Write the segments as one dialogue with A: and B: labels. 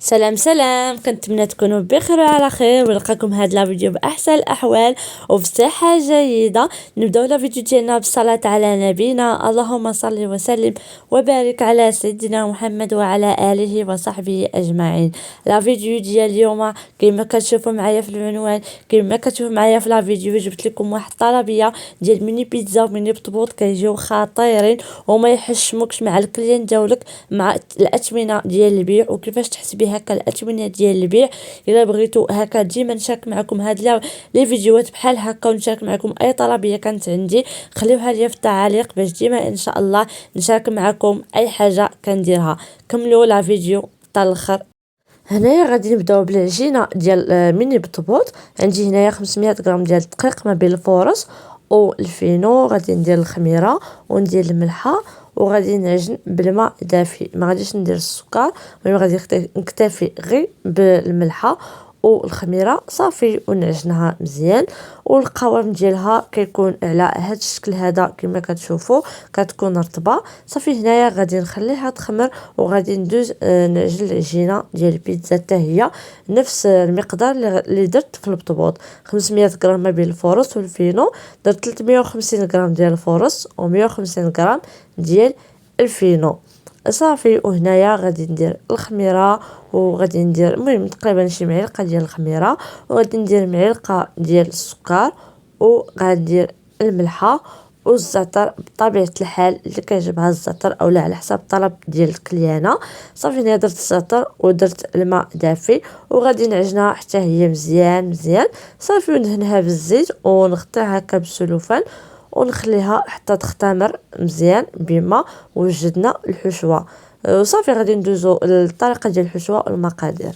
A: سلام سلام، كنتمنى تكونوا بخير وعلى خير ونلقاكم هاد لا فيديو باحسن الاحوال وبصحه جيده. نبداو لا فيديو ديالنا بالصلاه على نبينا، اللهم صل وسلم وبارك على سيدنا محمد وعلى اله وصحبه اجمعين. لا فيديو ديال اليوم كما كتشوفوا معايا في العنوان، كما كتشوفوا معايا في لا فيديو، جبت لكم واحد الطلبيه ديال ميني بيتزا وميني بطبوط كيجيو خطيرين وما يحشموكش مع الكليان ديالك، مع الاثمنه ديال البيع وكيفاش تحسبي هكا الاثمنه ديال البيع. الا بغيتو هكا ديما نشارك معكم هاد لي فيديوهات بحال هكا ونشارك معكم اي طلبيه كانت عندي، خليوها لي في التعاليق باش ديما ان شاء الله نشارك معكم اي حاجه كنديرها. كملوا لا فيديو حتى الاخر. هنايا غادي نبداو بالعجينه ديال ميني بالطبوط. عندي هنايا 500 غرام ديال الدقيق ما بين الفورص والفينو، غادي ندير الخميره وندير الملحه وغادي نعجن بالماء دافي، ما غاديش ندير السكر، غادي نكتفي غير بالملحه والخميره صافي ونعجنها مزيان. والقوام ديالها كيكون على هذا الشكل هذا كما كتشوفوا، كتكون رطبه صافي. هنايا غادي نخليها تخمر وغادي ندوز نعجن العجينه ديال البيتزا حتى هي نفس المقدار اللي درت في البطبوط. 500 غرام ما بين الفورص والفينو، درت 350 غرام ديال الفورص و150 غرام ديال الفينو صافي. وهنايا غادي ندير الخميره وغادي ندير المهم تقريبا شي معلقه ديال الخميره، وغادي ندير معلقه ديال السكر، وغادي ندير الملحه والزعتر بطبيعه الحال اللي كيعجبها الزعتر اولا على حسب الطلب ديال الكليانه صافي. هنا درت الزعتر ودرت الماء دافي وغادي نعجنها حتى هي مزيان صافي، وندهنها بالزيت ونغطيها هكا بالسلوفان ونخليها حتى تختمر مزيان بما وجدنا الحشوه وصافي. غادي ندوزو للطريقه ديال الحشوه والمقادير.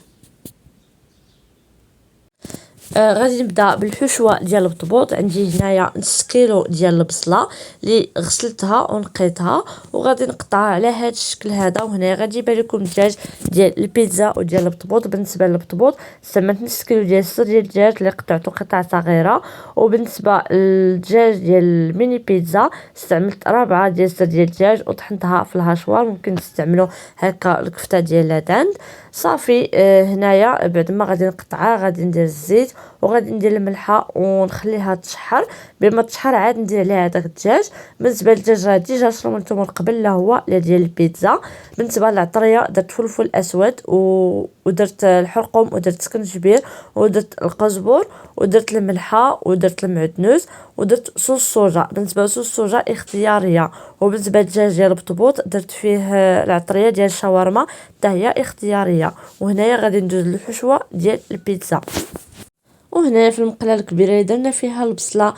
A: غادي نبدا بالحشوه ديال البطبوط. عندي هنايا نص كيلو ديال البصله اللي غسلتها ونقيتها وغادي نقطعها على هذا الشكل هذا. وهنا غادي يبان لكم الدجاج ديال البيتزا وديال البطبوط. بالنسبه للبطبوط استعملت نص كيلو ديال الصدر ديال الدجاج اللي قطعته قطع صغيره، وبالنسبه للدجاج ديال الميني بيتزا استعملت 4 ديال الصدر ديال الدجاج وطحنتها في الهاشوار. ممكن تستعملوا هكا الكفته ديال لاداند صافي. هنايا بعد ما غادي نقطعها غادي ندير الزيت وغادي ندير الملحه ونخليها تشحر. بما تشحر عاد ندير عليها داك الدجاج. بالنسبه للدجاج راه ديجا شرملته من قبل، لا هو لا ديال البيتزا. بالنسبه للعطريه درت فلفل اسود ودرت الحرقوم ودرت سكنجبير ودرت القزبر ودرت الملحه ودرت المعدنوس ودرت صوص صوجا. بالنسبه لصوص الصوجا اختياريه. وبالنسبه للدجاج ديال البطبوط درت فيه العطريه ديال الشاورما حتى هي اختياريه. وهنايا غادي ندوز للحشوه ديال البيتزا. وهنا في المقله الكبيره اللي درنا فيها البصله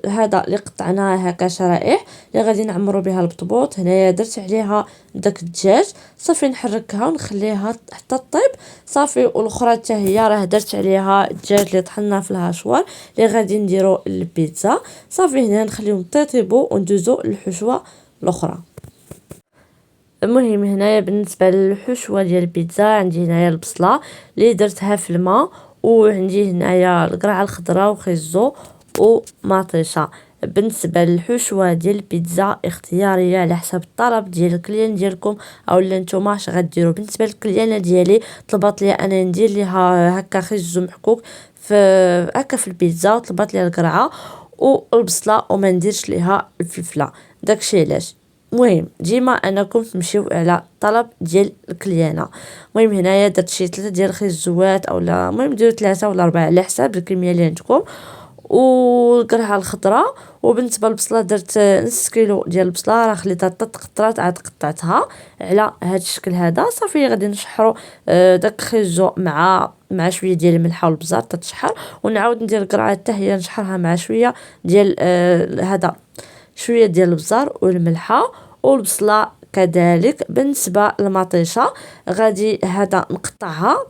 A: هذا اللي قطعناها هكا شرائح اللي غادي نعمروا بها البطبوط. هنايا درت عليها داك الدجاج صافي، نحركها ونخليها حتى طيب صافي. والاخرى حتى هي راه درت عليها الدجاج اللي طحنا في الهاشوار اللي غادي نديرو البيتزا صافي. هنا نخليهم طيبوا وندوزو للحشوه الاخرى. المهم هنايا بالنسبه للحشوه ديال البيتزا عندي هنايا البصله اللي درتها في الماء، وعندي هنايا القرعه الخضراء وخيزو ومطيشه. بالنسبه للحشوه ديال البيتزا اختياريه على حسب الطلب ديال الكليان ديالكم اولا نتوما اش غديروا. بالنسبه للكليانه ديالي طلبات لي انا ندير ليها هكا خيزو محكوك في هكا في البيتزا، وطلبات لي القرعه والبصله وما نديرش ليها الفلفله. داكشي علاش مهم ديما انكم تمشيو على طلب ديال الكليانه. المهم هنايا درت شي 3 ديال الخيزوات اولا المهم ديروا 3 ولا 4 على حساب الكميه اللي عندكم، والقرعه الخضراء. وبالنسبه للبصله درت نص كيلو ديال البصله، راه خليتها تقطرات عاد قطعتها على هذا الشكل هذا صافي. غادي نشحروا داك الخيزو مع شويه ديال الملح والبزار تتشحر، ونعاود ندير القرعه حتى هي نشحرها مع شويه ديال هذا شويه ديال البزار والملحه والبصله كذلك. بالنسبه للمطيشه غادي هذا نقطعها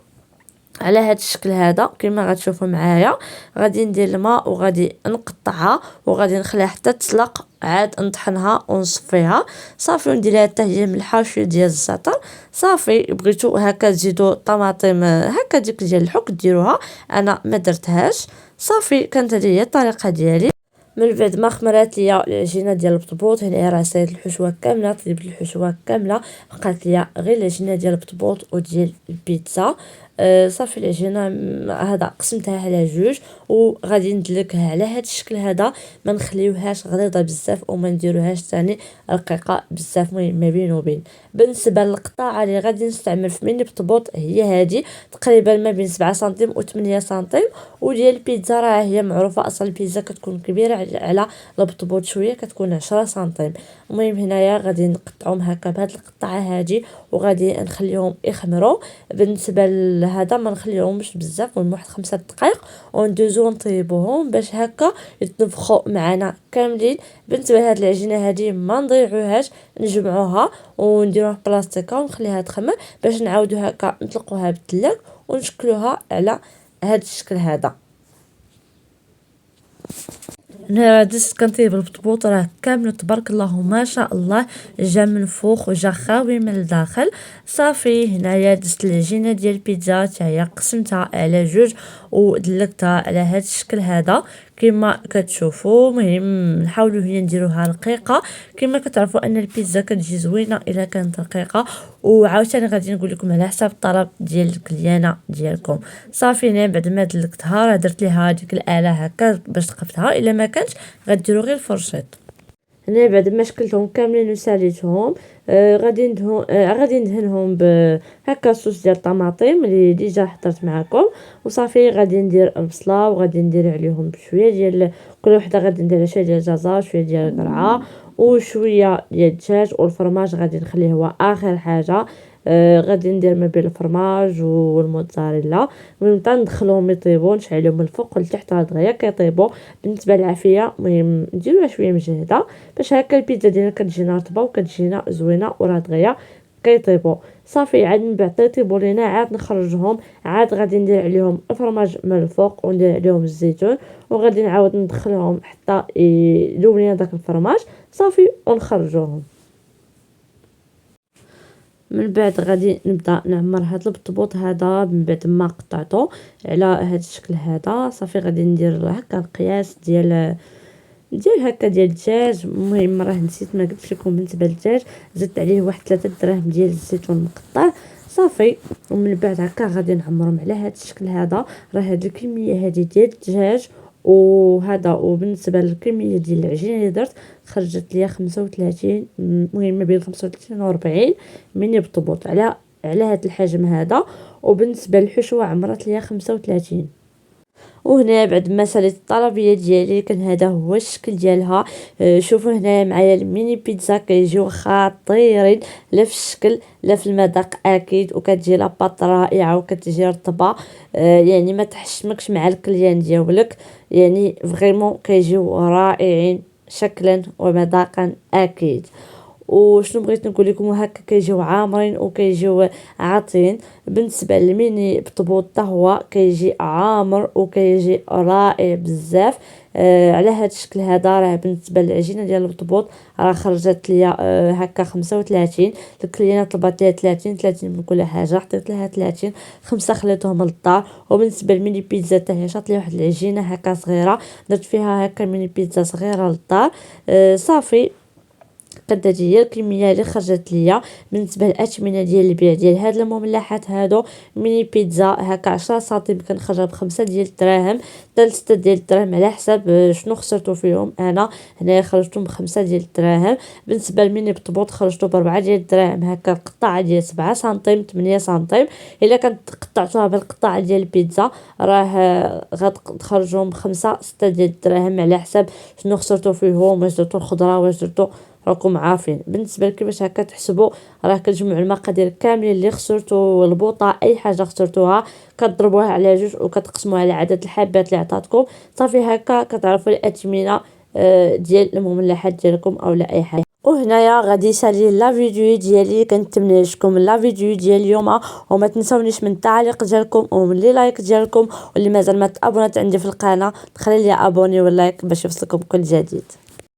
A: على هذا الشكل هذا كما غتشوفوا معايا. غادي ندير الماء وغادي نقطعها وغادي نخليها حتى تسلق، عاد نطحنها ونصفيها صافي. وندير لها حتى هي ملحه وشويه ديال الزعتر صافي. بغيتو هكا تزيدوا طماطم هكا ديك ديال الحك ديروها، انا ما درتهاش صافي. كانت هذه هي الطريقه ديالي. من بعد ما خمرات ليا العجينه ديال البطبوط، هنا راه ساليت الحشوه كامله، طيبت الحشوه كامله، بقات ليا غير العجينه ديال البطبوط وديال البيتزا. صافي العجينه هذا قسمتها على جوج وغادي ندلكها على هذا الشكل هذا، ما نخليوهاش غليظه بزاف وما نديروهاش ثاني رقيقه بزاف، ما بين وبين. بالنسبه للقطاعه اللي غادي نستعمل في ميني بطبوط هي هذه تقريبا ما بين 7 سنتيم و 8 سنتيم. وديال البيتزا راه هي معروفه اصلا البيتزا كتكون كبيره على البطبوط شويه، كتكون 10 سنتيم. المهم هنايا غادي نقطعهم هكا بهاد القطعه هذه وغادي نخليهم يخمروا. بالنسبه لهذا ما نخليهمش بزاف، من واحد 5 دقائق وندوزو نطيبوهم باش هكا يتنفخوا معنا كاملين. بالنسبه لهاد العجينه هذه ما نضيعوهاش، نجمعوها ونديروها في بلاصتيكا ونخليها تخمر باش نعاودو هكا نطلقوها بالثلاج ونشكلوها على هاد الشكل هذا. هنا دزت كنطيب البطبوط راه كامل تبارك الله ما شاء الله، جا منفوخ وجا خاوي من الداخل. صافي هنايا دزت العجينه ديال البيتزا حتى هي قسمتها على جوج ودلكتها على هذا الشكل هذا كما كتشوفوا. مهم نحاولوا هي نديروها رقيقه، كما كتعرفوا ان البيتزا كتجي زوينه الا كانت رقيقه. وعاوتاني غادي نقول لكم على حساب الطلب ديال الكليانه ديالكم. صافي هنا بعد ما دلكتها راه درت ليها ديك الاله هكا باش تقفتها، الا ما كانش غديروا غير الفرشيط. هنا بعد ما شكلتهم كاملين وساليتهم غادي ندهنهم هكا صوص ديال الطماطم اللي ديجا حضرت معكم. وصافي غادي ندير البصله وغادي ندير عليهم بشويه ديال كل وحده، غادي ندير شويه ديال الجزر شويه ديال القرعه وشويه ديال الدجاج. والفرماج غادي نخليه هو اخر حاجه. غادي ندير ما بين الفرماج والموتزاريلا ونبدا ندخلهم يطيبوا، نشعلهم من الفوق لتحت دغيا كيطيبوا. بالنسبه للعافيه المهم نديروها شويه مجهده باش هكا البيتزا ديالنا كتجينا رطبه وكتجينا زوينه وراه دغيا كيطيبوا. صافي عاد من بعد يطيبوا لينا عاد نخرجهم، عاد غادي ندير عليهم الفرماج من الفوق وندير عليهم الزيتون وغادي نعاود ندخلهم حتى يذوب لينا داك الفرماج. صافي ونخرجوهم. من بعد غادي نبدا نعمر هاد البطبوط هذا من بعد ما قطعته على هاد الشكل هذا. صافي غادي ندير هكا القياس ديال هكا ديال الدجاج. المهم راه نسيت ما قلتش لكم بالنسبه للدجاج زدت عليه واحد 3 دراهم ديال الزيتون مقطع. صافي ومن بعد هكا غادي نعمرهم على هاد الشكل هذا. راه هاد الكميه هذه ديال الدجاج وهذا، وبالنسبه للكميه ديال العجينه اللي درت خرجت ليا 35، المهم ما بين 35 و 40 ميني بطبوط على هذا الحجم هذا. وبالنسبه للحشوه عمرت ليا 35. وهنا بعد ما ساليت الطلبيه ديالي كان هذا هو الشكل ديالها. شوفوا هنا معايا الميني بيتزا كيجيو خطيرين، لا في الشكل لا في المذاق اكيد، وكتجي لاباط رائعه وكتجي رطبه. يعني ما تحشمكش مع الكليان ديالك، يعني فريمون كيجيو رائعين شكلا ومذاقا اكيد. وشنو بغيت نقول لكم، هكا كيجيو عامرين وكيجيو عاطين. بالنسبه للميني بطبوط حتى هو كيجي عامر وكيجي رائع بزاف. على هذا الشكل هذا. راه بالنسبه للعجينه ديال البطبوط راه خرجت ليا هكا 35. الكليانه طلبات ليا 30 من كل حاجه، عطيت لها 30، 5 خليتهم للدار. وبالنسبه للميني بيتزا حتى هي شاط لي واحد العجينه هكا صغيره، درت فيها هكا ميني بيتزا صغيره للدار. صافي قد هي الكميه اللي خرجت ليا. بالنسبه للاثمنه ديال البيع ديال هاد المملحات هادو، ميني بيتزا هكا 10 سنتيم كنخرجها ب5 ديال الدراهم حتى 6 ديال الدراهم على حساب شنو خسرتو فيهم. انا هنايا خرجتهم ب5 ديال الدراهم. بالنسبه لميني بطبوط خرجتو ب4 ديال الدراهم هكا القطعه ديال 7 سنتيم 8 سنتيم. الا كنت قطعتوها بالقطعه ديال البيتزا راه غتخرجهم ب5 6 ديال الدراهم على حساب شنو خسرتو فيهم، واش درتو الخضره واش درتو، راكم عارفين. بالنسبه لكيفاش هكا تحسبوا، راه كتجمعوا المقادير كاملين اللي خسرتوا، البوطه اي حاجه خسرتوها كتضربوها على جوج وكتقسموها على عدد الحبات اللي عطاتكم. صافي هكا كتعرفوا الاثمنه ديال المملحات ديالكم او لا اي حاجه. وهنايا غادي يسالي لا فيديو ديالي. كنتمنى لكم لا فيديو ديال اليوم، وما تنساونيش من التعليق ديالكم ومن لي لايك ديالكم، واللي مازال ما تابونات عندي في القناه تخلي لي ابوني واللايك باش يوصلكم كل جديد.